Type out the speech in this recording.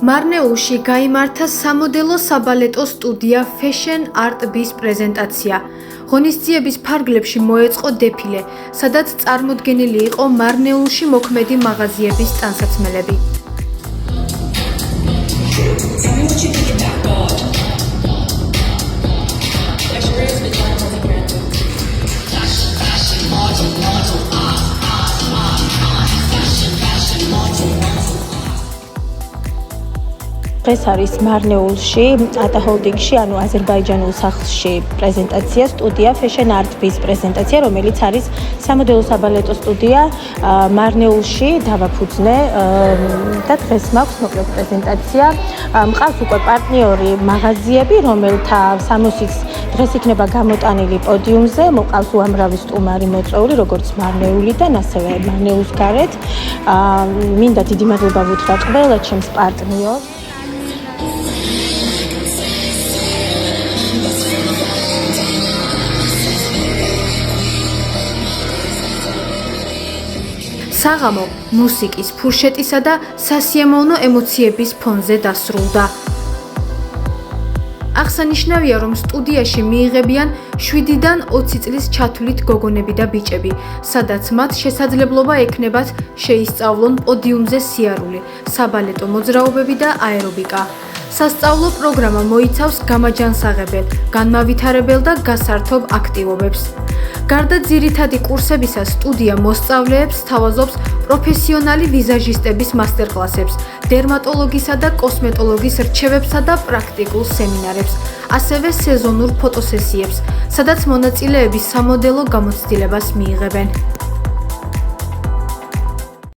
მარნეულში გაიმართა სამოდელო საბალეტო სტუდია Fashion Art Biz პრეზენტაცია. ღონისძიების ფარგლებში მოეწყო დეფილე, სადაც წარმოდგენილი იყო მარნეულში მოქმედი მაღაზიების ტანსაცმელები. ეს არის მარნეულში, ატა ჰოლდინგში, ანუ აზერბაიჯანულ სახლში პრეზენტაცია, სტუდია Fashion Art Biz პრეზენტაცია, რომელიც არის სამოდელო საბალეტო სტუდია მარნეულში დავაფუძნე და დღეს მაქვს მოკლედ პრეზენტაცია. მყავს უკვე პარტნიორი მაღაზიები, რომელთა სამოსიც დღეს იქნება გამოტანილი პოდიუმზე, მოყავს უამრავი სტუმარი მოწვეული, როგორც მარნეულიდან, ასევე მარნეულის გარეთ. მინდა დიდი მადლობა ვუთხრა ყველა ჩემს პარტნიორს. საღამო მუსიკის, ფურშეტისა და სასიამოვნო ემოციების ფონზე დასრულდა. აღსანიშნავია, რომ სტუდიაში მიიღებიან 7-დან 20 წლის ჩათვლით გოგონები და ბიჭები, სადაც მათ შესაძლებლობა ექნებათ შეისწავლონ პოდიუმზე სიარული, საბალეტო მოძრაობები და აერობიკა. სასწავლო პროგრამა მოიცავს გამაჯანსაღებელ, განმავითარებელ და გასართობ აქტივობებს. გარდა ძირითადი კურსებისა, სტუდია მოსწავლეებს სთავაზობს პროფესიონალი ვიზაჟისტების მასტერკლასებს, დერმატოლოგისა და კოსმეტოლოგის რჩევებსა და პრაქტიკულ სემინარებს, ასევე სეზონურ ფოტოსესიებს, სადაც მონაწილეები სამოდელო გამოცდილებას მიიღებენ.